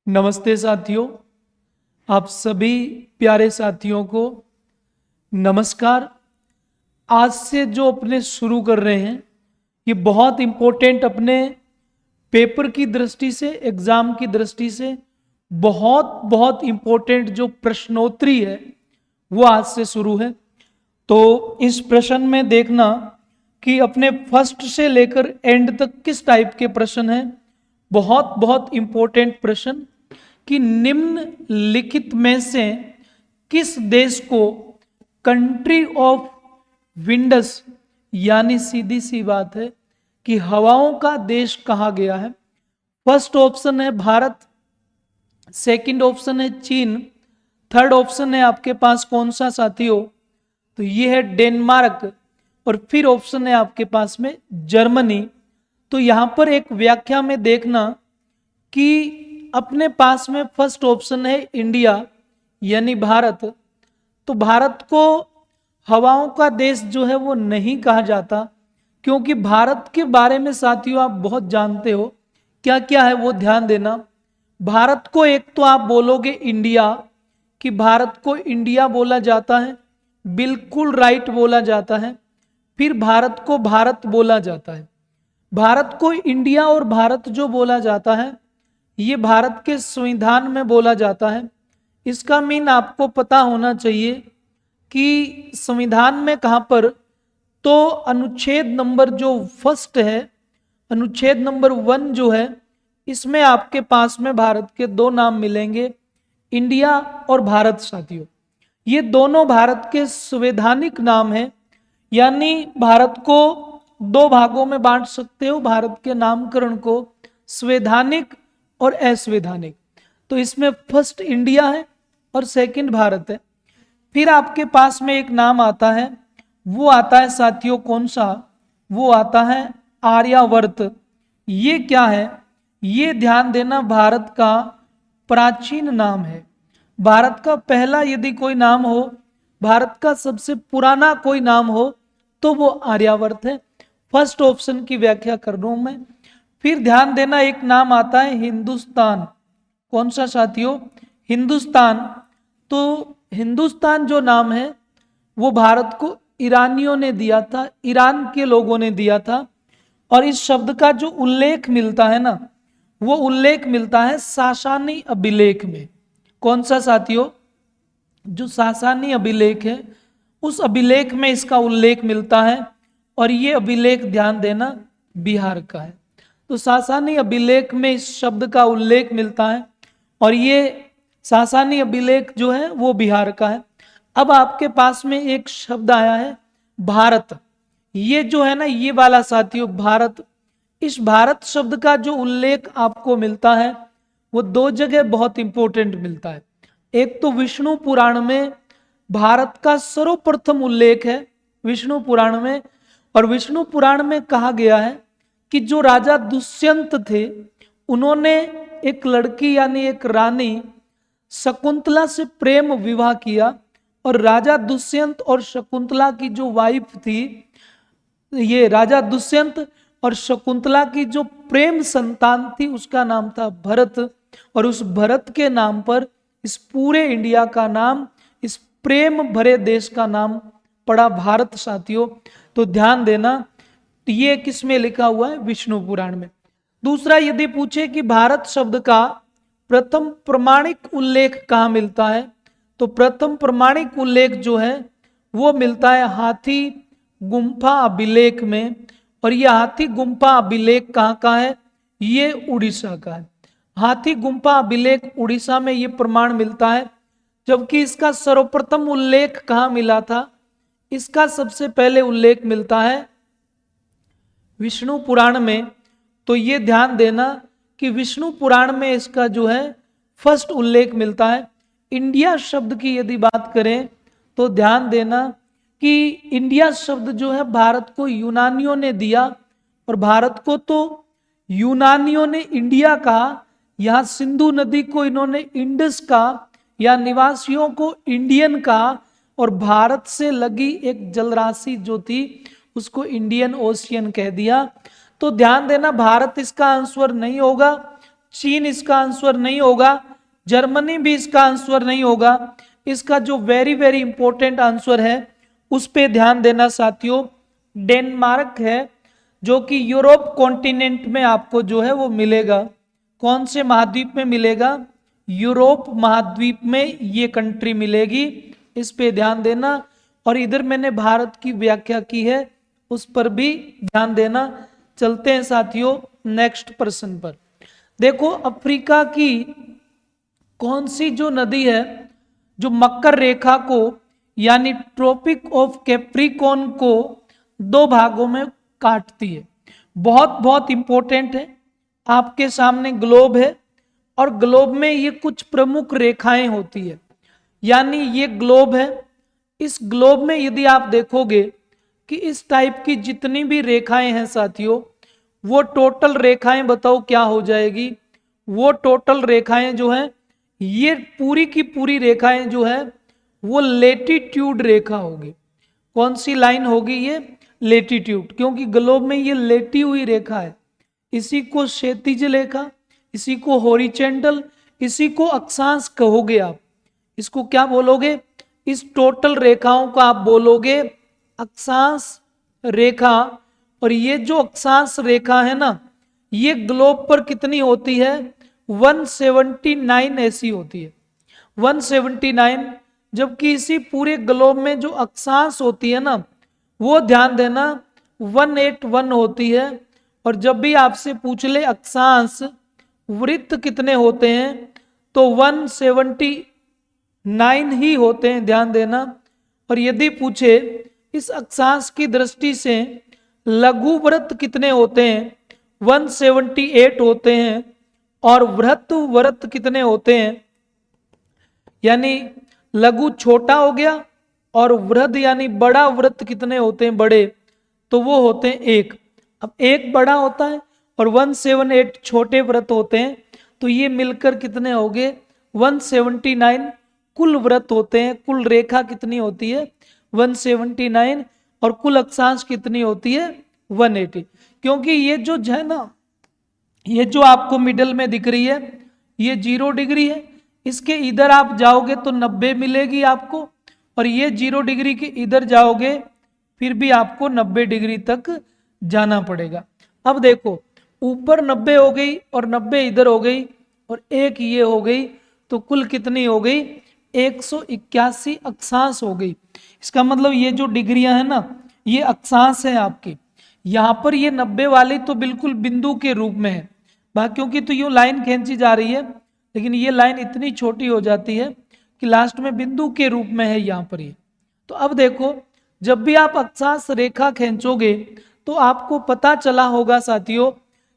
नमस्ते साथियों, आप सभी प्यारे साथियों को नमस्कार। आज से जो अपने शुरू कर रहे हैं ये बहुत इम्पोर्टेंट अपने पेपर की दृष्टि से, एग्जाम की दृष्टि से बहुत बहुत इम्पोर्टेंट जो प्रश्नोत्तरी है वो आज से शुरू है। तो इस प्रश्न में देखना कि अपने फर्स्ट से लेकर एंड तक किस टाइप के प्रश्न हैं। बहुत बहुत इम्पोर्टेंट प्रश्न कि निम्नलिखित में से किस देश को कंट्री ऑफ विंडस यानी सीधी सी बात है कि हवाओं का देश कहा गया है। फर्स्ट ऑप्शन है भारत, सेकंड ऑप्शन है चीन, थर्ड ऑप्शन है आपके पास कौन सा साथियों, तो ये है डेनमार्क, और फिर ऑप्शन है आपके पास में जर्मनी। तो यहां पर एक व्याख्या में देखना कि अपने पास में फर्स्ट ऑप्शन है इंडिया यानी भारत। तो भारत को हवाओं का देश जो है वो नहीं कहा जाता, क्योंकि भारत के बारे में साथियों आप बहुत जानते हो क्या क्या है वो ध्यान देना। भारत को एक तो आप बोलोगे इंडिया, कि भारत को इंडिया बोला जाता है, बिल्कुल राइट बोला जाता है। फिर भारत को भारत बोला जाता है। भारत को इंडिया और भारत जो बोला जाता है ये भारत के संविधान में बोला जाता है। इसका मीन आपको पता होना चाहिए कि संविधान में कहां पर, तो अनुच्छेद नंबर जो फर्स्ट है, अनुच्छेद नंबर 1 जो है, इसमें आपके पास में भारत के दो नाम मिलेंगे, इंडिया और भारत साथियों। ये दोनों भारत के संवैधानिक नाम हैं, यानी भारत को दो भागों में बांट सकते हो, भारत के नामकरण को संवैधानिक और असंवैधानिक। तो इसमें फर्स्ट इंडिया है और सेकंड भारत है। फिर आपके पास में एक नाम आता है, वो आता है साथियों कौन सा, वो आता है आर्यावर्त। ये क्या है, ये ध्यान देना भारत का प्राचीन नाम है। भारत का पहला यदि कोई नाम हो, भारत का सबसे पुराना कोई नाम हो तो वो आर्यावर्त है। फर्स्ट ऑप्शन की व्याख्या कर रहा हूं मैं। फिर ध्यान देना एक नाम आता है हिंदुस्तान। कौन सा साथियों, हिंदुस्तान। तो हिंदुस्तान जो नाम है वो भारत को ईरानियों ने दिया था, ईरान के लोगों ने दिया था। और इस शब्द का जो उल्लेख मिलता है ना, वो उल्लेख मिलता है सासानी अभिलेख में। कौन सा साथियों, जो सासानी अभिलेख है उस अभिलेख में इसका उल्लेख मिलता है। और ये अभिलेख ध्यान देना बिहार का है। तो सासानी अभिलेख में इस शब्द का उल्लेख मिलता है और ये सासानी अभिलेख जो है वो बिहार का है। अब आपके पास में एक शब्द आया है भारत। ये जो है ना, ये वाला साथियों भारत, इस भारत शब्द का जो उल्लेख आपको मिलता है वो दो जगह बहुत इंपॉर्टेंट मिलता है। एक तो विष्णु पुराण में भारत का सर्वप्रथम उल्लेख है, विष्णु पुराण में। और विष्णु पुराण में कहा गया है कि जो राजा दुष्यंत थे उन्होंने एक लड़की यानी एक रानी शकुंतला से प्रेम विवाह किया। और राजा दुष्यंत और शकुंतला की जो वाइफ थी, ये राजा दुष्यंत और शकुंतला की जो प्रेम संतान थी उसका नाम था भरत। और उस भरत के नाम पर इस पूरे इंडिया का नाम, इस प्रेम भरे देश का नाम पड़ा भारत साथियों। तो ध्यान देना ये किस में लिखा हुआ है, विष्णु पुराण में। दूसरा, यदि पूछे कि भारत शब्द का प्रथम प्रमाणिक उल्लेख कहाँ मिलता है, तो प्रथम प्रमाणिक उल्लेख जो है वो मिलता है हाथी गुम्फा अभिलेख में। और ये हाथी गुम्फा अभिलेख कहाँ का है, ये उड़ीसा का है। हाथी गुम्फा अभिलेख उड़ीसा में ये प्रमाण मिलता है। जबकि इसका सर्वप्रथम उल्लेख कहाँ मिला था, इसका सबसे पहले उल्लेख मिलता है विष्णु पुराण में। तो ये ध्यान देना कि विष्णु पुराण में इसका जो है फर्स्ट उल्लेख मिलता है। इंडिया शब्द की यदि बात करें तो ध्यान देना कि इंडिया शब्द जो है भारत को यूनानियों ने दिया, और भारत को तो यूनानियों ने इंडिया कहा। यहाँ सिंधु नदी को इन्होंने इंडस कहा, या निवासियों को इंडियन कहा। और भारत से लगी एक जलराशि जो थी उसको इंडियन ओशियन कह दिया। तो ध्यान देना भारत इसका आंसर नहीं होगा, चीन इसका आंसर नहीं होगा, जर्मनी भी इसका आंसर नहीं होगा। इसका जो वेरी वेरी इंपॉर्टेंट आंसर है उस पे ध्यान देना साथियों, डेनमार्क है, जो कि यूरोप कॉन्टिनेंट में आपको जो है वो मिलेगा। कौन से महाद्वीप में मिलेगा? यूरोप महाद्वीप में ये कंट्री मिलेगी, इस पे ध्यान देना। और इधर मैंने भारत की व्याख्या की है, उस पर भी ध्यान देना। चलते हैं साथियों नेक्स्ट प्रश्न पर। देखो अफ्रीका की कौन सी जो नदी है जो मकर रेखा को यानी ट्रॉपिक ऑफ कैप्रिकॉर्न को दो भागों में काटती है? बहुत बहुत इंपॉर्टेंट है। आपके सामने ग्लोब है और ग्लोब में ये कुछ प्रमुख रेखाएं होती है, यानी ये ग्लोब है। इस ग्लोब में यदि आप देखोगे कि इस टाइप की जितनी भी रेखाएं हैं साथियों, वो टोटल रेखाएं बताओ क्या हो जाएगी? वो टोटल रेखाएं जो हैं, ये पूरी की पूरी रेखाएं जो है वो लेटीट्यूड रेखा होगी। कौन सी लाइन होगी? ये लेटीट्यूड, क्योंकि ग्लोब में ये लेटी हुई रेखा है। इसी को क्षैतिज रेखा, इसी को हॉरिजॉन्टल, इसी को अक्षांश कहोगे आप। इसको क्या बोलोगे? इस टोटल रेखाओं को आप बोलोगे अक्षांश रेखा। और ये जो अक्षांश रेखा है ना, ये ग्लोब पर कितनी होती है? 179 ऐसी होती है, 179। जबकि इसी पूरे ग्लोब में जो अक्षांश होती है ना, वो ध्यान देना 181 होती है। और जब भी आपसे पूछ ले अक्षांश वृत्त कितने होते हैं, तो 179 ही होते हैं, ध्यान देना। और यदि पूछे इस अक्षांश की दृष्टि से लघु व्रत कितने होते हैं, 178 होते हैं। और वृत्त व्रत कितने होते हैं, यानी लघु छोटा हो गया और वृद्ध यानी बड़ा व्रत कितने होते हैं, बड़े, तो वो होते हैं एक। अब एक बड़ा होता है और 178 छोटे व्रत होते हैं, तो ये मिलकर कितने हो गए? 179 कुल व्रत होते हैं। कुल रेखा कितनी होती है? 179। और कुल अक्षांश कितनी होती है? 180। क्योंकि ये जो है ना, ये जो आपको मिडल में दिख रही है, ये 0 डिग्री है। इसके इधर आप जाओगे तो 90 मिलेगी आपको, और ये 0 डिग्री के इधर जाओगे फिर भी आपको 90 डिग्री तक जाना पड़ेगा। अब देखो ऊपर 90 हो गई और 90 इधर हो गई और एक ये हो गई, तो कुल कितनी हो गई? 181 अक्षांश हो गई। इसका मतलब ये जो डिग्रियां है ना, ये अक्षांश है आपकी। यहां पर ये 90 वाली तो बिल्कुल बिंदु के रूप में है, क्योंकि तो यूं लाइन खींची जा रही है, लेकिन ये लाइन इतनी छोटी हो जाती है कि लास्ट में बिंदु के रूप में है यहाँ पर ये। तो अब देखो जब भी आप अक्षांश रेखा खींचोगे तो आपको पता चला होगा साथियों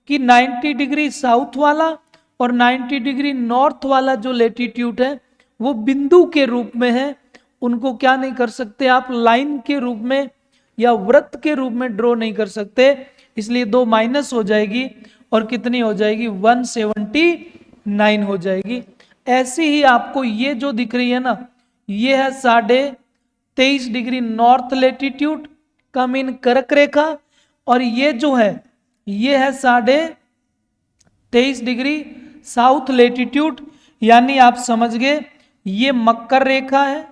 कि 90 डिग्री साउथ वाला और 90 डिग्री नॉर्थ वाला जो लेटीट्यूड है वो बिंदु के रूप में है। उनको क्या नहीं कर सकते आप? लाइन के रूप में या वृत्त के रूप में ड्रॉ नहीं कर सकते, इसलिए 2 माइनस हो जाएगी और कितनी हो जाएगी? 179 हो जाएगी। ऐसी ही आपको ये जो दिख रही है ना, ये है 23.5 डिग्री नॉर्थ लेटीट्यूड कम इन कर्क रेखा, और ये जो है ये है 23.5 डिग्री साउथ लेटीट्यूड, यानी आप समझ गए ये मकर रेखा है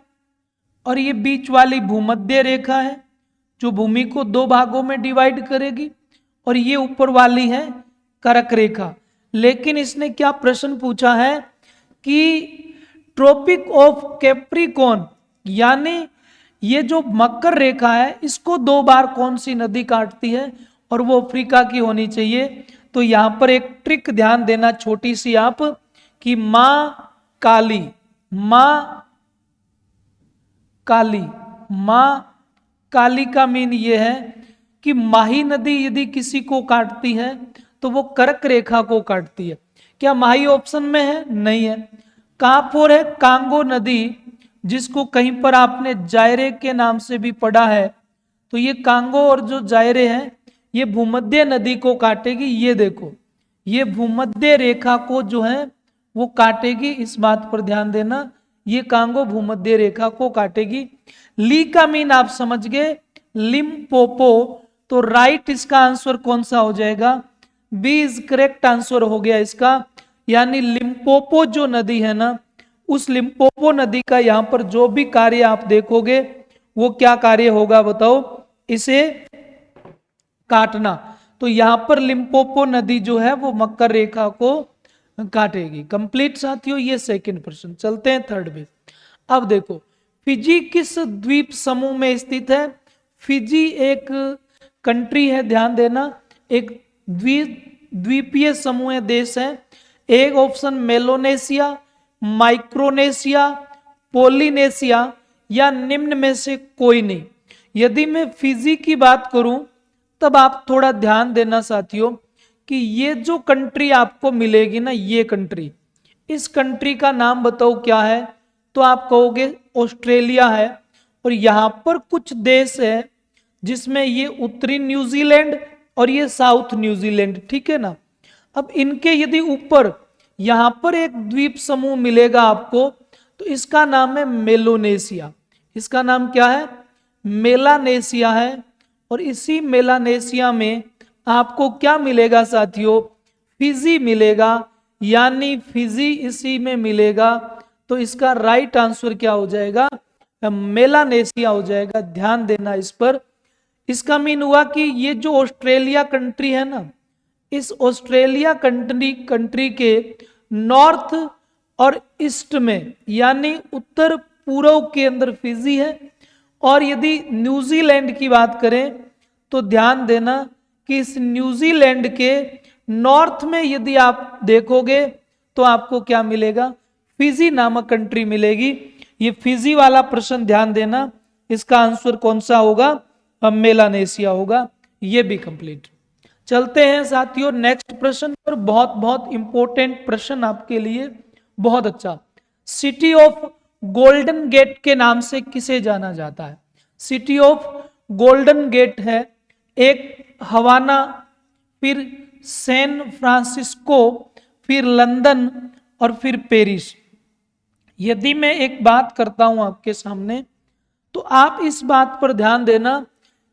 और ये बीच वाली भूमध्य रेखा है जो भूमि को 2 भागों में डिवाइड करेगी, और ये ऊपर वाली है कर्क रेखा। लेकिन इसने क्या प्रश्न पूछा है कि ट्रॉपिक ऑफ कैप्रिकॉर्न, यानी ये जो मकर रेखा है इसको 2 बार कौन सी नदी काटती है, और वो अफ्रीका की होनी चाहिए। तो यहां पर एक ट्रिक ध्यान देना छोटी सी आप, कि मां काली, मां काली का मीन ये है कि माही नदी यदि किसी को काटती है तो वो कर्क रेखा को काटती है। क्या माही ऑप्शन में है? नहीं है। कहां पर है? कांगो नदी, जिसको कहीं पर आपने जायरे के नाम से भी पढ़ा है। तो ये कांगो और जो जायरे है ये भूमध्य नदी को काटेगी। ये देखो ये भूमध्य रेखा को जो है वो काटेगी, इस बात पर ध्यान देना, ये कांगो भूमध्य रेखा को काटेगी। ली का मीन आप समझ गए, लिम्पोपो। तो राइट इसका आंसर कौन सा हो जाएगा? बी इज करेक्ट आंसर हो गया इसका। यानी लिम्पोपो जो नदी है ना, उस लिम्पोपो नदी का यहाँ पर जो भी कार्य आप देखोगे वो क्या कार्य होगा बताओ, इसे काटना। तो यहां पर लिम्पोपो नदी जो है वो मकर रेखा को काटेगी। कंप्लीट साथियों, ये सेकंड प्रश्न। चलते हैं थर्ड पे। अब देखो, फिजी किस द्वीप समूह में स्थित है? फिजी एक कंट्री है, ध्यान देना, एक द्वीपीय समूह है, देश है। एक ऑप्शन मेलोनेशिया, माइक्रोनेशिया, पोलिनेशिया या निम्न में से कोई नहीं। यदि मैं फिजी की बात करूं तब आप थोड़ा ध्यान देना साथियों कि ये जो कंट्री आपको मिलेगी ना, ये कंट्री, इस कंट्री का नाम बताओ क्या है? तो आप कहोगे ऑस्ट्रेलिया है। और यहां पर कुछ देश है जिसमें ये उत्तरी न्यूजीलैंड और ये साउथ न्यूजीलैंड, ठीक है ना। अब इनके यदि ऊपर यहां पर एक द्वीप समूह मिलेगा आपको, तो इसका नाम है मेलोनेशिया। इसका नाम क्या है? मेलानेशिया है। और इसी मेलानेशिया में आपको क्या मिलेगा साथियों? फिजी मिलेगा, यानी फिजी इसी में मिलेगा। तो इसका राइट आंसर क्या हो जाएगा? मेलानेशिया हो जाएगा। ध्यान देना इस पर। इसका मीन हुआ कि ये जो ऑस्ट्रेलिया कंट्री है ना, इस ऑस्ट्रेलिया कंट्री के नॉर्थ और ईस्ट में, यानी उत्तर पूर्व के अंदर फिजी है। और यदि न्यूजीलैंड की बात करें तो ध्यान देना कि इस न्यूजीलैंड के नॉर्थ में यदि आप देखोगे तो आपको क्या मिलेगा? फिजी नामक कंट्री मिलेगी। ये फिजी वाला प्रश्न ध्यान देना, इसका आंसर कौन सा होगा? मेलानेशिया होगा। ये भी कंप्लीट। चलते हैं साथियों नेक्स्ट प्रश्न पर। बहुत बहुत इंपॉर्टेंट प्रश्न आपके लिए, बहुत अच्छा। सिटी ऑफ गोल्डन गेट के नाम से किसे जाना जाता है? सिटी ऑफ गोल्डन गेट है एक हवाना, फिर सैन फ्रांसिस्को, फिर लंदन और फिर पेरिस। यदि मैं एक बात करता हूं आपके सामने, तो आप इस बात पर ध्यान देना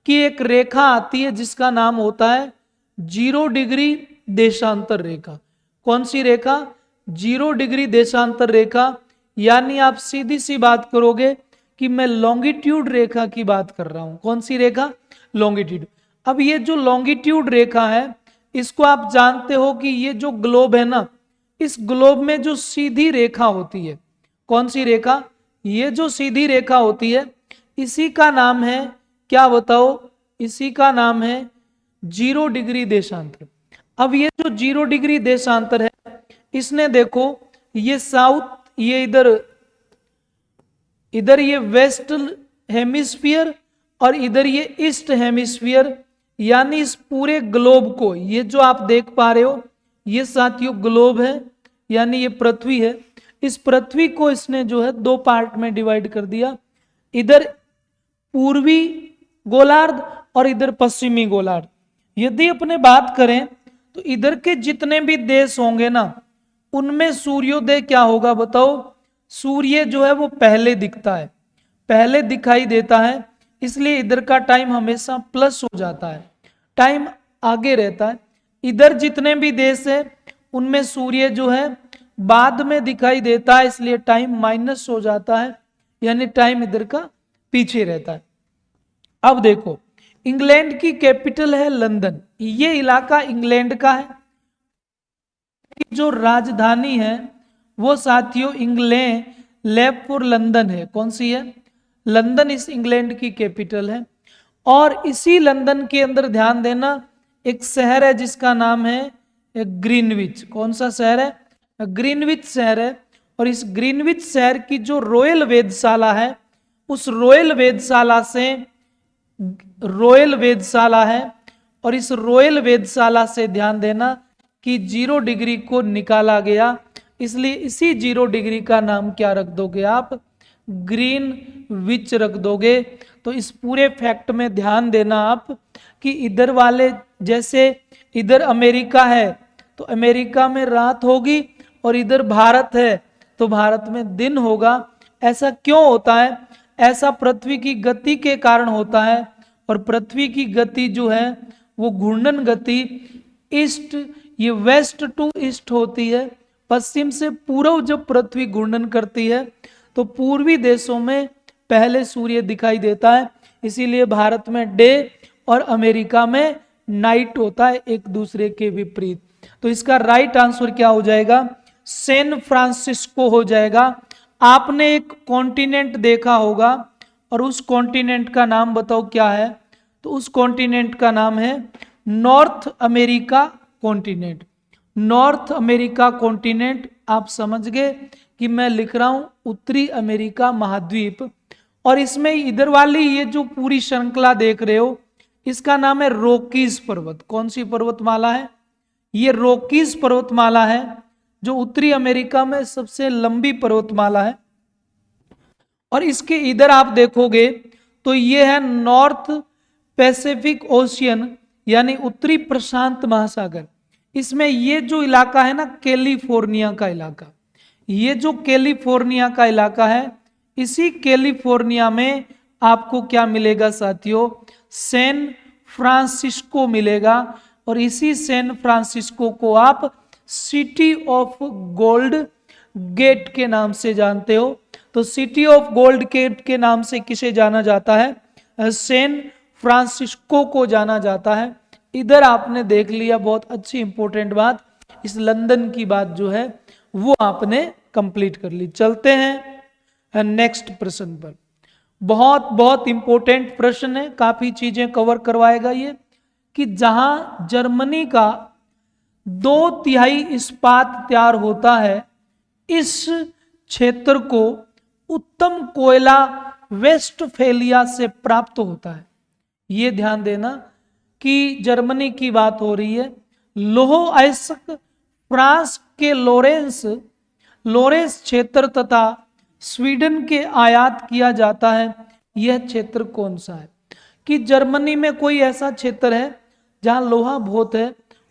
कि एक रेखा आती है जिसका नाम होता है 0 डिग्री देशांतर रेखा। कौन सी रेखा? 0 डिग्री देशांतर रेखा। यानी आप सीधी सी बात करोगे कि मैं लॉन्गिट्यूड रेखा की बात कर रहा हूं। कौन सी रेखा? लॉन्गिट्यूड। अब ये जो लॉन्गिट्यूड रेखा है, इसको आप जानते हो कि ये जो ग्लोब है ना, इस ग्लोब में जो सीधी रेखा होती है, कौन सी रेखा? ये जो सीधी रेखा होती है, इसी का नाम है क्या बताओ? इसी का नाम है 0 डिग्री देशांतर। अब ये जो 0 डिग्री देशांतर है, इसने देखो ये साउथ, ये इधर ये वेस्ट हेमिस्फीयर और इधर ये ईस्ट हेमिस्फीयर, यानी इस पूरे ग्लोब को, ये जो आप देख पा रहे हो, ये साथियों ग्लोब है, यानी ये पृथ्वी है। इस पृथ्वी को इसने जो है 2 पार्ट में डिवाइड कर दिया। इधर पूर्वी गोलार्ध और इधर पश्चिमी गोलार्ध। यदि अपने बात करें तो इधर के जितने भी देश होंगे ना, उनमें सूर्योदय क्या होगा बताओ? सूर्य जो है वो पहले दिखता है, पहले दिखाई देता है, इसलिए इधर का टाइम हमेशा प्लस हो जाता है, टाइम आगे रहता है। इधर जितने भी देश है उनमें सूर्य जो है बाद में दिखाई देता है, इसलिए टाइम माइनस हो जाता है, यानी टाइम इधर का पीछे रहता है। अब देखो, इंग्लैंड की कैपिटल है लंदन। ये इलाका इंग्लैंड का है। जो राजधानी है वो साथियों इंग्लैंड लेफपुर लंदन है। कौन सी है? लंदन इस इंग्लैंड की कैपिटल है। और इसी लंदन के अंदर ध्यान देना एक शहर है जिसका नाम है ग्रीनविच। कौन सा शहर है? ग्रीनविच शहर है। और इस ग्रीनविच शहर की जो रॉयल वेधशाला है, उस रॉयल वेधशाला है। और इस रॉयल वेधशाला से ध्यान देना कि 0 डिग्री को निकाला गया, इसलिए इसी 0 डिग्री का नाम क्या रख दोगे आप? ग्रीनविच रख दोगे। तो इस पूरे फैक्ट में ध्यान देना आप कि इधर वाले, जैसे इधर अमेरिका है तो अमेरिका में रात होगी, और इधर भारत है तो भारत में दिन होगा। ऐसा क्यों होता है? ऐसा पृथ्वी की गति के कारण होता है। और पृथ्वी की गति जो है वो घूर्णन गति ईस्ट, ये वेस्ट टू ईस्ट होती है, पश्चिम से पूर्व जब पृथ्वी घूर्णन करती है तो पूर्वी देशों में पहले सूर्य दिखाई देता है, इसीलिए भारत में डे और अमेरिका में नाइट होता है, एक दूसरे के विपरीत। तो इसका राइट आंसर क्या हो जाएगा? सैन फ्रांसिस्को हो जाएगा। आपने एक कॉन्टिनेंट देखा होगा और उस कॉन्टिनेंट का नाम बताओ क्या है? तो उस कॉन्टिनेंट का नाम है north America continent. North America continent, आप समझ गए कि मैं लिख रहा हूं उत्तरी अमेरिका महाद्वीप। और इसमें इधर वाली ये जो पूरी श्रृंखला देख रहे हो, इसका नाम है रॉकीज पर्वत। कौन सी पर्वतमाला है? ये रॉकीज पर्वतमाला है, जो उत्तरी अमेरिका में सबसे लंबी पर्वतमाला है। और इसके इधर आप देखोगे तो ये है नॉर्थ पैसिफिक ओशियन, यानी उत्तरी प्रशांत महासागर। इसमें ये जो इलाका है ना, कैलिफोर्निया का इलाका, ये जो कैलिफोर्निया का इलाका है, इसी कैलिफोर्निया में आपको क्या मिलेगा साथियों? सैन फ्रांसिस्को मिलेगा। और इसी सैन फ्रांसिस्को को आप सिटी ऑफ गोल्ड गेट के नाम से जानते हो। तो सिटी ऑफ गोल्ड गेट के नाम से किसे जाना जाता है? सैन फ्रांसिस्को को जाना जाता है। इधर आपने देख लिया, बहुत अच्छी इंपॉर्टेंट बात, इस लंदन की बात जो है वो आपने कंप्लीट कर ली। चलते हैं नेक्स्ट प्रश्न पर। बहुत बहुत इंपॉर्टेंट प्रश्न है, काफी चीजें कवर करवाएगा ये, कि जहां जर्मनी का 2/3 इस्पात तैयार होता है, इस क्षेत्र को उत्तम कोयला वेस्टफेलिया से प्राप्त होता है। ये ध्यान देना कि जर्मनी की बात हो रही है। लोह अयस्क फ्रांस के लोरेंस क्षेत्र तथा स्वीडन के आयात किया जाता है। यह क्षेत्र कौन सा है? कि जर्मनी में कोई ऐसा क्षेत्र है जहां लोहा बहुत है,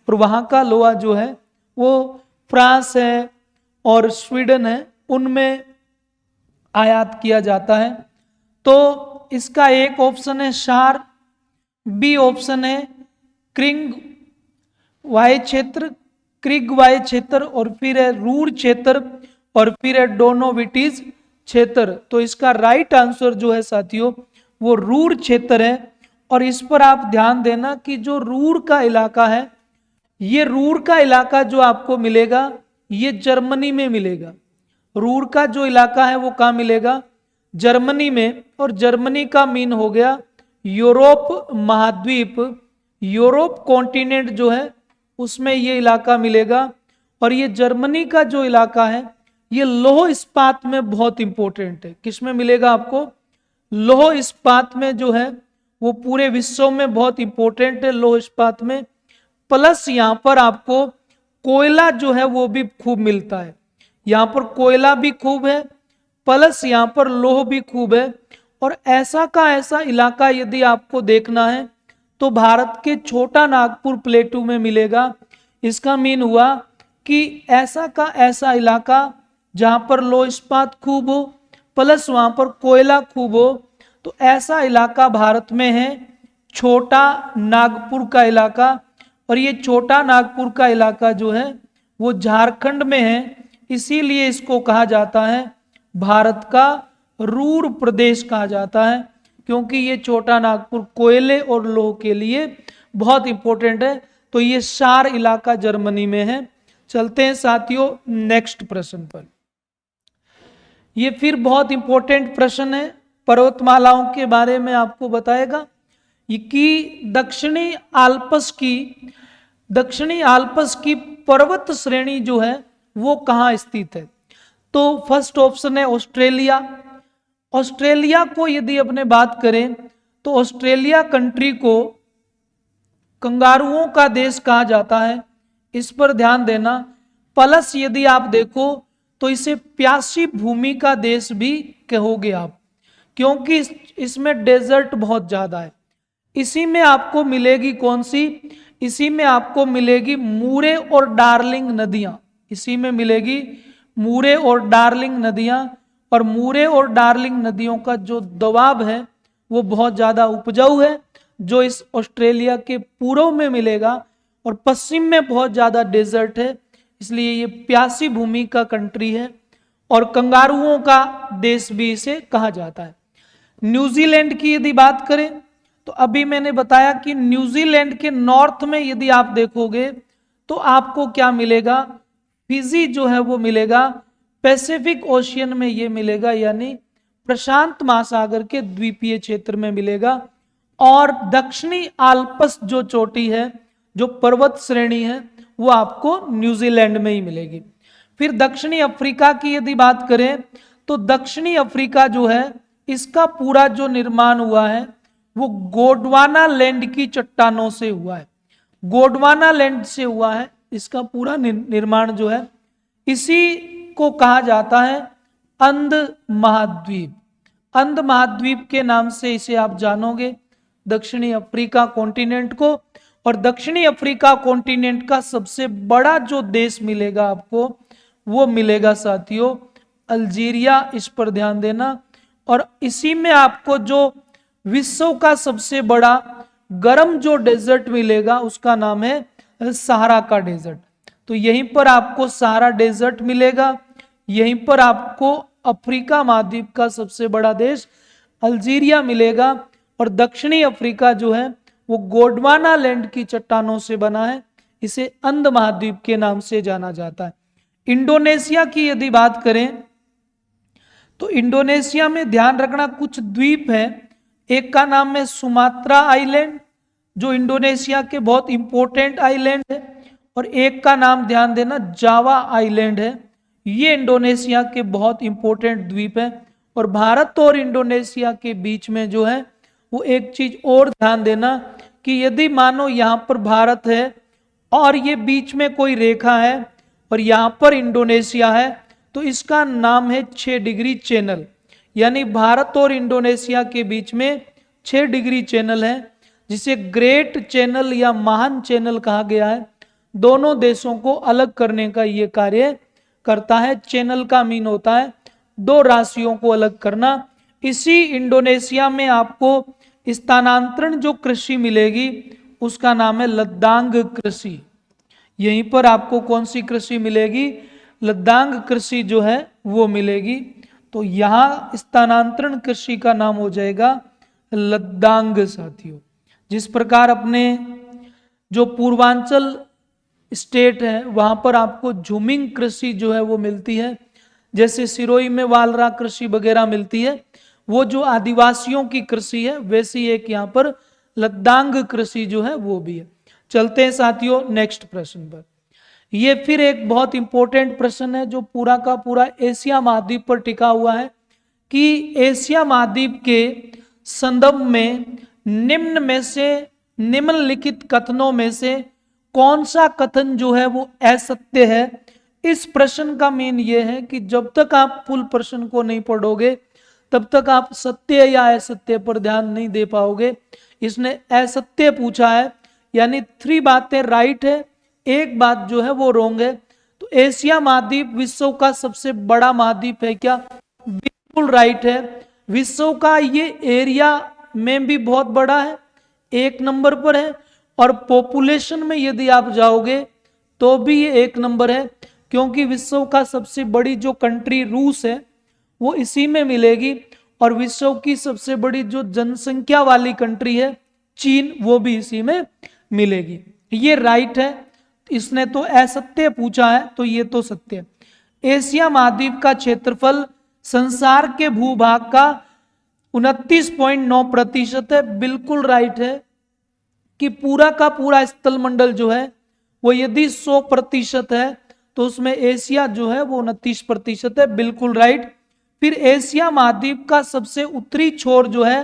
और वहां का लोहा जो है वो फ्रांस है और स्वीडन है, उनमें आयात किया जाता है। तो इसका एक ऑप्शन है शार, बी ऑप्शन है क्रिंग वाय क्षेत्र, क्रिग वाय क्षेत्र, और फिर है रूर क्षेत्र, और फिर है डोनोविटीज क्षेत्र। तो इसका राइट आंसर जो है साथियों वो रूर क्षेत्र है। और इस पर आप ध्यान देना कि जो रूर का इलाका है, ये रूर का इलाका जो आपको मिलेगा ये जर्मनी में मिलेगा। रूर का जो इलाका है वो कहाँ मिलेगा? जर्मनी में। और जर्मनी का मीन हो गया यूरोप महाद्वीप, यूरोप कॉन्टिनेंट जो है उसमें ये इलाका मिलेगा। और ये जर्मनी का जो इलाका है ये लौह इस्पात में बहुत इंपॉर्टेंट है। किसमें मिलेगा आपको? लौह इस्पात में जो है वो पूरे विश्व में बहुत इंपॉर्टेंट है, लौह इस्पात में। प्लस यहाँ पर आपको कोयला जो है वो भी खूब मिलता है। यहाँ पर कोयला भी खूब है, प्लस यहाँ पर लौह भी खूब है। और ऐसा का ऐसा इलाका यदि आपको देखना है तो भारत के छोटा नागपुर प्लेटू में मिलेगा। इसका मीन हुआ कि ऐसा का ऐसा इलाका जहां पर लौह इस्पात खूब हो, प्लस वहां पर कोयला खूब हो, तो ऐसा इलाका भारत में है छोटा नागपुर का इलाका। और ये छोटा नागपुर का इलाका जो है वो झारखंड में है, इसीलिए इसको कहा जाता है भारत का रूर प्रदेश कहा जाता है, क्योंकि ये छोटा नागपुर कोयले और लौह के लिए बहुत इंपॉर्टेंट है। तो ये सार इलाका जर्मनी में है। चलते हैं साथियों नेक्स्ट प्रश्न पर। ये फिर बहुत इंपॉर्टेंट प्रश्न है, पर्वतमालाओं के बारे में आपको बताएगा। ये कि दक्षिणी आल्प्स की पर्वत श्रेणी जो है वो कहाँ स्थित है? तो फर्स्ट ऑप्शन है ऑस्ट्रेलिया। ऑस्ट्रेलिया को यदि अपने बात करें तो ऑस्ट्रेलिया कंट्री को कंगारुओं का देश कहा जाता है, इस पर ध्यान देना। प्लस यदि आप देखो तो इसे प्यासी भूमि का देश भी कहोगे आप, क्योंकि इसमें डेजर्ट बहुत ज्यादा है। इसी में आपको मिलेगी कौन सी? इसी में आपको मिलेगी मूरे और डार्लिंग नदियां। इसी में मिलेगी मूरे और डार्लिंग नदियां। और मूरे और डार्लिंग नदियों का जो दबाव है वो बहुत ज्यादा उपजाऊ है, जो इस ऑस्ट्रेलिया के पूर्व में मिलेगा। और पश्चिम में बहुत ज्यादा डेजर्ट है, इसलिए ये प्यासी भूमि का कंट्री है और कंगारुओं का देश भी इसे कहा जाता है। न्यूजीलैंड की यदि बात करें तो अभी मैंने बताया कि न्यूजीलैंड के नॉर्थ में यदि आप देखोगे तो आपको क्या मिलेगा, फिजी जो है वो मिलेगा, पैसिफिक ओशियन में ये मिलेगा, यानी प्रशांत महासागर के द्वीपीय क्षेत्र में मिलेगा। और दक्षिणी आल्प्स जो चोटी है, जो पर्वत श्रेणी है, वो आपको न्यूजीलैंड में ही मिलेगी। फिर दक्षिणी अफ्रीका की यदि बात करें तो दक्षिणी अफ्रीका जो है इसका पूरा जो निर्माण हुआ है वो गोंडवाना लैंड की चट्टानों से हुआ है, गोंडवाना लैंड से हुआ है इसका पूरा निर्माण जो है। इसी को कहा जाता है अंध महाद्वीप। अंध महाद्वीप के नाम से इसे आप जानोगे, दक्षिणी अफ्रीका कॉन्टिनेंट को। और दक्षिणी अफ्रीका कॉन्टिनेंट का सबसे बड़ा जो देश मिलेगा आपको वो मिलेगा साथियों अल्जीरिया, इस पर ध्यान देना। और इसी में आपको जो विश्व का सबसे बड़ा गर्म जो डेजर्ट मिलेगा उसका नाम है सहारा का डेजर्ट। तो यहीं पर आपको सहारा डेजर्ट मिलेगा, यहीं पर आपको अफ्रीका महाद्वीप का सबसे बड़ा देश अल्जीरिया मिलेगा। और दक्षिणी अफ्रीका जो है वो गोंडवाना लैंड की चट्टानों से बना है, इसे अंध महाद्वीप के नाम से जाना जाता है। इंडोनेशिया की यदि बात करें तो इंडोनेशिया में ध्यान रखना कुछ द्वीप है, एक का नाम है सुमात्रा आइलैंड जो इंडोनेशिया के बहुत इंपॉर्टेंट आइलैंड है, और एक का नाम ध्यान देना जावा आइलैंड है। ये इंडोनेशिया के बहुत इंपॉर्टेंट द्वीप है। और भारत और इंडोनेशिया के बीच में जो है वो एक चीज और ध्यान देना कि यदि मानो यहाँ पर भारत है और ये बीच में कोई रेखा है और यहाँ पर इंडोनेशिया है तो इसका नाम है 6 डिग्री चैनल, यानी भारत और इंडोनेशिया के बीच में 6 डिग्री चैनल है जिसे ग्रेट चैनल या महान चैनल कहा गया है। दोनों देशों को अलग करने का ये कार्य करता है। चैनल का मीन होता है दो राशियों को अलग करना। इसी इंडोनेशिया में आपको स्थानांतरण जो कृषि मिलेगी उसका नाम है लद्दांग कृषि। यहीं पर आपको कौन सी कृषि मिलेगी, लद्दांग कृषि जो है वो मिलेगी। तो यहाँ स्थानांतरण कृषि का नाम हो जाएगा लद्दांग साथियों। जिस प्रकार अपने जो पूर्वांचल स्टेट है वहां पर आपको झूमिंग कृषि जो है वो मिलती है, जैसे सिरोही में वालरा कृषि वगैरह मिलती है, वो जो आदिवासियों की कृषि है वैसी एक यहाँ पर लद्दांग कृषि जो है वो भी है। चलते हैं साथियों नेक्स्ट प्रश्न पर। ये फिर एक बहुत इंपॉर्टेंट प्रश्न है जो पूरा का पूरा एशिया महाद्वीप पर टिका हुआ है कि एशिया महाद्वीप के संदर्भ में निम्नलिखित कथनों में से कौन सा कथन जो है वो असत्य है। इस प्रश्न का मेन ये है कि जब तक आप फुल प्रश्न को नहीं पढ़ोगे तब तक आप सत्य या असत्य पर ध्यान नहीं दे पाओगे। इसने असत्य पूछा है, यानी 3 बातें राइट है, एक बात जो है वो रॉन्ग है। तो एशिया महाद्वीप विश्व का सबसे बड़ा महाद्वीप है क्या? बिल्कुल राइट है। विश्व का ये एरिया में भी बहुत बड़ा है, 1 नंबर पर है। और पॉपुलेशन में यदि आप जाओगे तो भी ये 1 नंबर है, क्योंकि विश्व का सबसे बड़ी जो कंट्री रूस है वो इसी में मिलेगी। और विश्व की सबसे बड़ी जो जनसंख्या वाली कंट्री है चीन, वो भी इसी में मिलेगी। ये राइट है। इसने तो असत्य पूछा है तो ये तो सत्य है। एशिया महाद्वीप का क्षेत्रफल संसार के भूभाग का 29.9% है। बिल्कुल राइट है कि पूरा का पूरा स्थल मंडल जो है वो यदि 100% है तो उसमें एशिया जो है वो 29% है। बिल्कुल राइट। फिर एशिया महाद्वीप का सबसे उत्तरी छोर जो है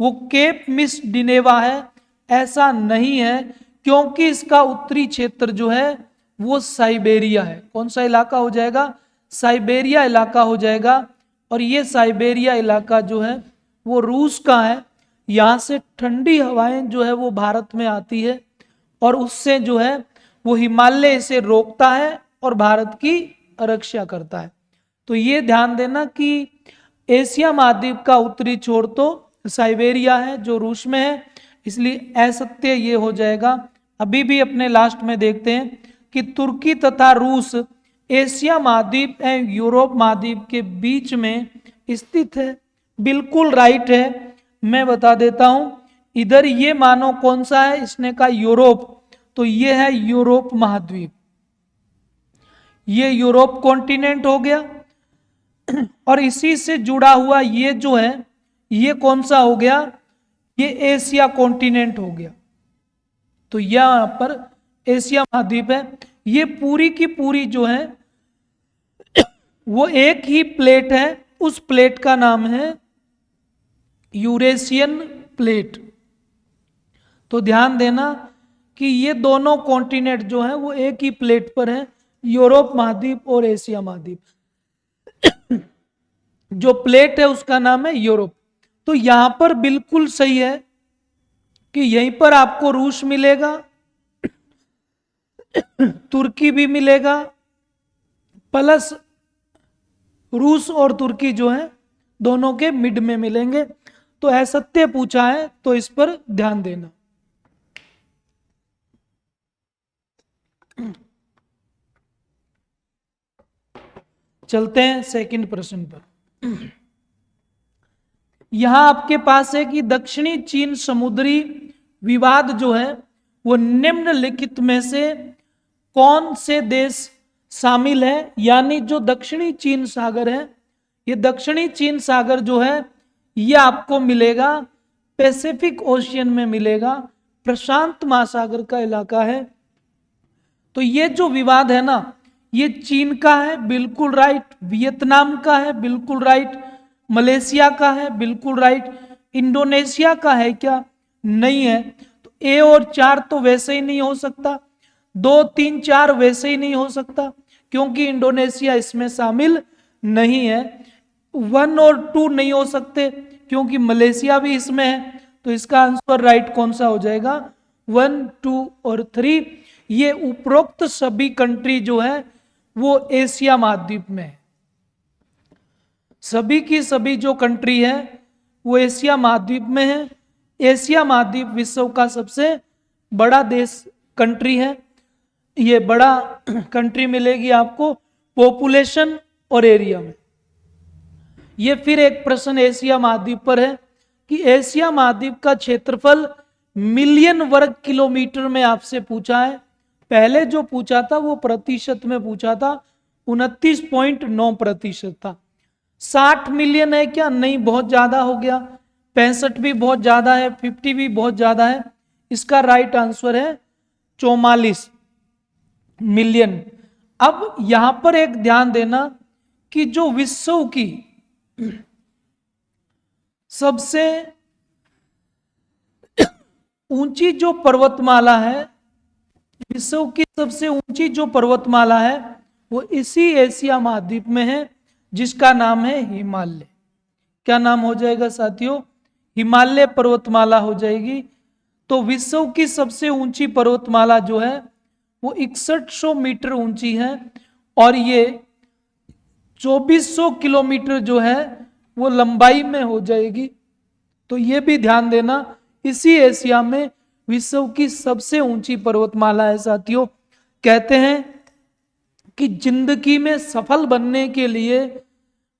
वो केप मिस डिनेवा है, ऐसा नहीं है, क्योंकि इसका उत्तरी क्षेत्र जो है वो साइबेरिया है। कौन सा इलाका हो जाएगा? साइबेरिया इलाका हो जाएगा। और ये साइबेरिया इलाका जो है वो रूस का है। यहाँ से ठंडी हवाएं जो है वो भारत में आती है और उससे जो है वो हिमालय से रोकता है और भारत की रक्षा करता है। तो ये ध्यान देना कि एशिया महाद्वीप का उत्तरी छोर तो साइबेरिया है जो रूस में है, इसलिए असत्य ये हो जाएगा। अभी भी अपने लास्ट में देखते हैं कि तुर्की तथा रूस एशिया महाद्वीप एवं यूरोप महाद्वीप के बीच में स्थित है। बिल्कुल राइट है। मैं बता देता हूं, इधर ये मानो कौन सा है, इसने कहा यूरोप, तो ये है यूरोप महाद्वीप, ये यूरोप कॉन्टिनेंट हो गया। और इसी से जुड़ा हुआ ये जो है, ये कौन सा हो गया, ये एशिया कॉन्टिनेंट हो गया। तो यहां पर एशिया महाद्वीप है। ये पूरी की पूरी जो है वो एक ही प्लेट है, उस प्लेट का नाम है यूरेशियन प्लेट। तो ध्यान देना कि ये दोनों कॉन्टिनेंट जो है वो एक ही प्लेट पर है, यूरोप महाद्वीप और एशिया महाद्वीप। जो प्लेट है उसका नाम है यूरोप। तो यहां पर बिल्कुल सही है कि यहीं पर आपको रूस मिलेगा, तुर्की भी मिलेगा, प्लस रूस और तुर्की जो है दोनों के मिड में मिलेंगे। तो असत्य पूछा है तो इस पर ध्यान देना। चलते हैं सेकंड प्रश्न पर। यहां आपके पास है कि दक्षिणी चीन समुद्री विवाद जो है वो निम्नलिखित में से कौन से देश शामिल है। यानी जो दक्षिणी चीन सागर है, ये दक्षिणी चीन सागर जो है ये आपको मिलेगा पैसिफिक ओशियन में मिलेगा, प्रशांत महासागर का इलाका है। तो ये जो विवाद है ना, ये चीन का है, बिल्कुल राइट, वियतनाम का है, बिल्कुल राइट, मलेशिया का है, बिल्कुल राइट, इंडोनेशिया का है क्या, नहीं है। तो ए और 4 तो वैसे ही नहीं हो सकता, 2, 3, 4 वैसे ही नहीं हो सकता क्योंकि इंडोनेशिया इसमें शामिल नहीं है। 1 और 2 नहीं हो सकते क्योंकि मलेशिया भी इसमें है। तो इसका आंसर राइट कौन सा हो जाएगा, 1, 2 और 3। ये उपरोक्त सभी कंट्री जो है वो एशिया महाद्वीप में है। सभी की सभी जो कंट्री है वो एशिया महाद्वीप में है। एशिया महाद्वीप विश्व का सबसे बड़ा देश कंट्री है। ये बड़ा कंट्री मिलेगी आपको पॉपुलेशन और एरिया में। ये फिर एक प्रश्न एशिया महाद्वीप पर है कि एशिया महाद्वीप का क्षेत्रफल मिलियन वर्ग किलोमीटर में आपसे पूछा है। पहले जो पूछा था वो प्रतिशत में पूछा था, 29.9% था। 60 मिलियन है क्या, नहीं, बहुत ज्यादा हो गया। 65 भी बहुत ज्यादा है, 50 भी बहुत ज्यादा है। इसका राइट आंसर है 44 मिलियन। अब यहां पर एक ध्यान देना कि जो विश्व की सबसे ऊंची जो पर्वतमाला है, विश्व की सबसे ऊंची जो पर्वतमाला है वो इसी एशिया महाद्वीप में है, जिसका नाम है हिमालय। क्या नाम हो जाएगा साथियों, हिमालय पर्वतमाला हो जाएगी। तो विश्व की सबसे ऊंची पर्वतमाला जो है वो 6100 मीटर ऊंची है और ये 2400 किलोमीटर जो है वो लंबाई में हो जाएगी। तो ये भी ध्यान देना, इसी एशिया में विश्व की सबसे ऊंची पर्वतमाला है साथियों। कहते हैं कि जिंदगी में सफल बनने के लिए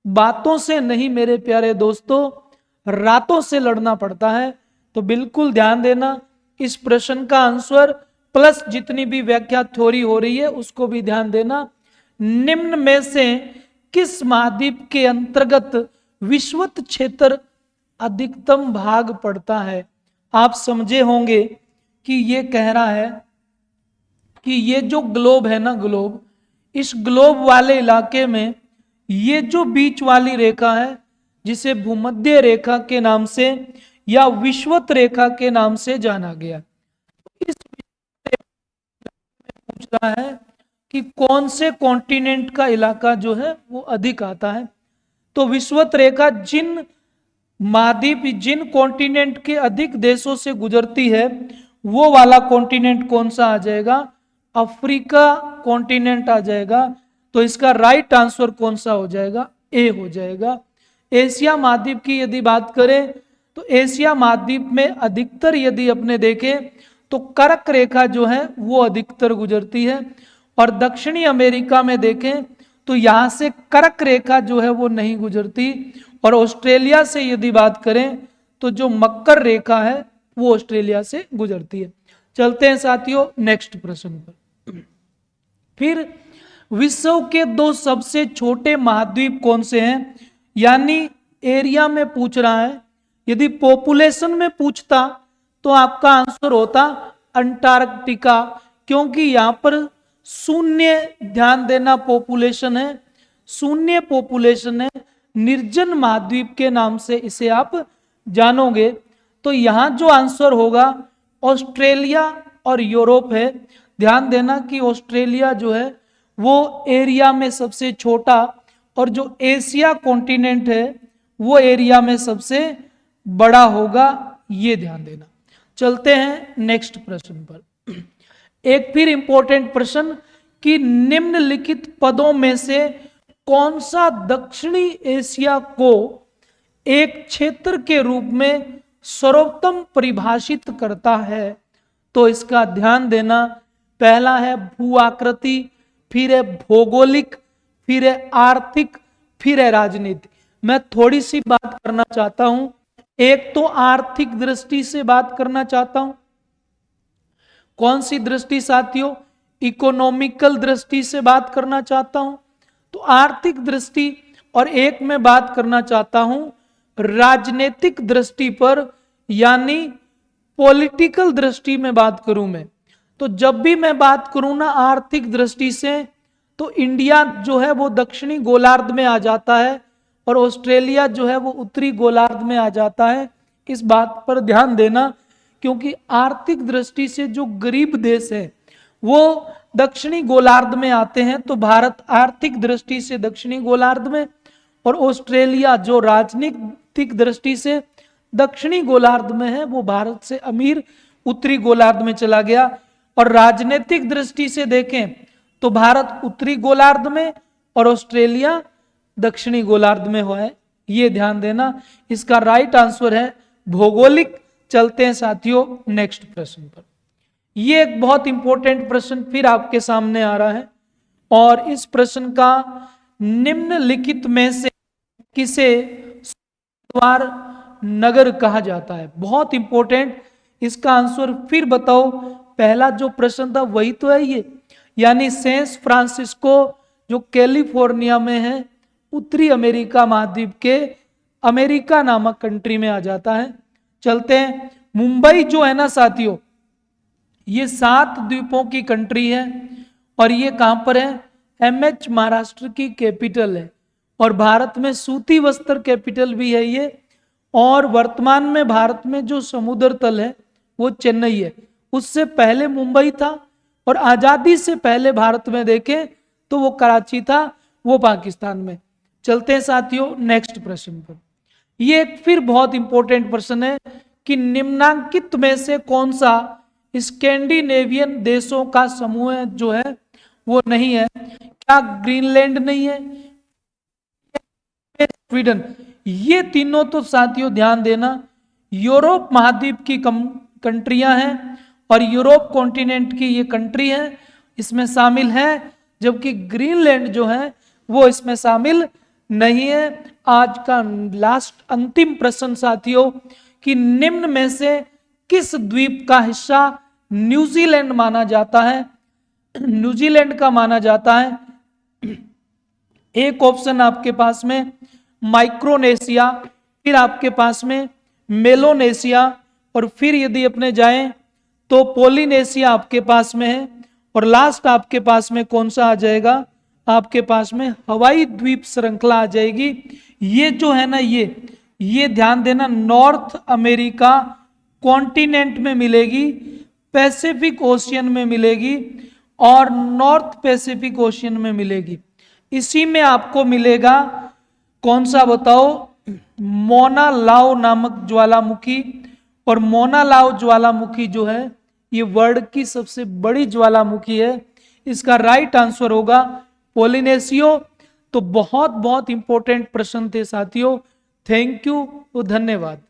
बातों से नहीं मेरे प्यारे दोस्तों, रातों से लड़ना पड़ता है। तो बिल्कुल ध्यान देना, इस प्रश्न का आंसर प्लस जितनी भी व्याख्या थ्योरी हो रही है उसको भी ध्यान देना। निम्न में से किस महाद्वीप के अंतर्गत विषुवत क्षेत्र अधिकतम भाग पड़ता है। आप समझे होंगे कि ये कह रहा है कि ये जो ग्लोब है ना, ग्लोब, इस ग्लोब वाले इलाके में ये जो बीच वाली रेखा है जिसे भूमध्य रेखा के नाम से या विषुवत रेखा के नाम से जाना गया, इस पूछ रहा है कि कौन से कॉन्टिनेंट का इलाका जो है वो अधिक आता है। तो विषुवत रेखा जिन महाद्वीप, जिन कॉन्टिनेंट के अधिक देशों से गुजरती है वो वाला कॉन्टिनेंट कौन सा आ जाएगा, अफ्रीका कॉन्टिनेंट आ जाएगा। तो इसका राइट आंसर कौन सा हो जाएगा, ए हो जाएगा। एशिया महाद्वीप की यदि बात करें तो एशिया महाद्वीप में अधिकतर यदि अपने देखें तो कर्क रेखा जो है वो अधिकतर गुजरती है और दक्षिणी अमेरिका में देखें तो यहां से कर्क रेखा जो है वो नहीं गुजरती, और ऑस्ट्रेलिया से यदि बात करें तो जो मकर रेखा है वो ऑस्ट्रेलिया से गुजरती है। चलते हैं साथियों नेक्स्ट प्रश्न पर। फिर विश्व के 2 सबसे छोटे महाद्वीप कौन से हैं, यानी एरिया में पूछ रहा है। यदि पॉपुलेशन में पूछता तो आपका आंसर होता अंटार्कटिका, क्योंकि यहां पर शून्य, ध्यान देना, पॉपुलेशन है, शून्य पॉपुलेशन है, निर्जन महाद्वीप के नाम से इसे आप जानोगे। तो यहां जो आंसर होगा ऑस्ट्रेलिया और यूरोप है। ध्यान देना कि ऑस्ट्रेलिया जो है वो एरिया में सबसे छोटा, और जो एशिया कॉन्टिनेंट है वो एरिया में सबसे बड़ा होगा, ये ध्यान देना। चलते हैं नेक्स्ट प्रश्न पर। एक फिर इंपॉर्टेंट प्रश्न कि निम्नलिखित पदों में से कौन सा दक्षिणी एशिया को एक क्षेत्र के रूप में सर्वोत्तम परिभाषित करता है। तो इसका ध्यान देना, पहला है भू आकृति, फिर है भौगोलिक, फिर है आर्थिक, फिर है राजनीति। मैं थोड़ी सी बात करना चाहता हूं, एक तो आर्थिक दृष्टि से बात करना चाहता हूं। कौन सी दृष्टि साथियों? इकोनॉमिकल दृष्टि से बात करना चाहता हूं, तो आर्थिक दृष्टि, और एक मैं बात करना चाहता हूं राजनीतिक दृष्टि पर, यानी पॉलिटिकल दृष्टि में बात करूं मैं। तो जब भी मैं बात करूं ना आर्थिक दृष्टि से, तो इंडिया जो है वो दक्षिणी गोलार्ध में आ जाता है, और ऑस्ट्रेलिया जो है वो उत्तरी गोलार्ध में आ जाता है। इस बात पर ध्यान देना, क्योंकि आर्थिक दृष्टि से जो गरीब देश है वो दक्षिणी गोलार्ध में आते हैं, तो भारत आर्थिक दृष्टि से दक्षिणी गोलार्ध में, और ऑस्ट्रेलिया जो राजनीतिक दृष्टि से दक्षिणी गोलार्ध में है वो भारत से अमीर उत्तरी गोलार्ध में चला गया। और राजनीतिक दृष्टि से देखें तो भारत उत्तरी गोलार्ध में और ऑस्ट्रेलिया दक्षिणी गोलार्ध में हुआ है, ये ध्यान देना। इसका राइट आंसर है भौगोलिक। चलते हैं साथियों नेक्स्ट प्रश्न पर। ये एक बहुत इंपॉर्टेंट प्रश्न फिर आपके सामने आ रहा है, और इस प्रश्न का निम्नलिखित में से किसे द्वार नगर कहा जाता है? बहुत इंपॉर्टेंट, इसका आंसर फिर बताओ। पहला जो प्रश्न था वही तो है ये, यानी सैन फ्रांसिस्को जो कैलिफोर्निया में है, उत्तरी अमेरिका महाद्वीप के अमेरिका नामक कंट्री में आ जाता है। चलते हैं, मुंबई जो है ना साथियों, ये 7 द्वीपों की कंट्री है, और ये कहां पर है? MH महाराष्ट्र की कैपिटल है, और भारत में सूती वस्त्र कैपिटल भी है ये। और वर्तमान में भारत में जो समुद्र तल है वो चेन्नई है, उससे पहले मुंबई था, और आजादी से पहले भारत में देखें तो वो कराची था, वो पाकिस्तान में। चलते हैं साथियों नेक्स्ट प्रश्न पर। ये एक फिर बहुत इंपॉर्टेंट प्रश्न है कि निम्नांकित में से कौन सा स्कैंडिनेवियन देशों का समूह जो है वो नहीं है? क्या ग्रीनलैंड नहीं है? स्वीडन? ये तीनों तो साथियों ध्यान देना यूरोप महाद्वीप की कंट्रियां हैं, और यूरोप कॉन्टिनेंट की ये कंट्री है, इसमें शामिल है, जबकि ग्रीनलैंड जो है वो इसमें शामिल नहीं है। आज का लास्ट अंतिम प्रश्न साथियों कि निम्न में से किस द्वीप का हिस्सा न्यूजीलैंड माना जाता है? न्यूजीलैंड का माना जाता है। एक ऑप्शन आपके पास में माइक्रोनेशिया, फिर आपके पास में मेलोनेशिया, और फिर यदि अपने जाएं तो पोलिनेशिया आपके पास में है, और लास्ट आपके पास में कौन सा आ जाएगा? आपके पास में हवाई द्वीप श्रृंखला आ जाएगी। ये जो है ना ये ध्यान देना नॉर्थ अमेरिका कॉन्टिनेंट में मिलेगी, पैसिफिक ओशियन में मिलेगी, और नॉर्थ पैसिफिक ओशियन में मिलेगी। इसी में आपको मिलेगा कौन सा बताओ? मोना लाओ नामक ज्वालामुखी, और मोना लाओ ज्वालामुखी जो है ये वर्ल्ड की सबसे बड़ी ज्वालामुखी है। इसका राइट आंसर होगा पोलिनेशियो। तो बहुत बहुत इंपॉर्टेंट प्रश्न थे साथियों। थैंक यू, धन्यवाद।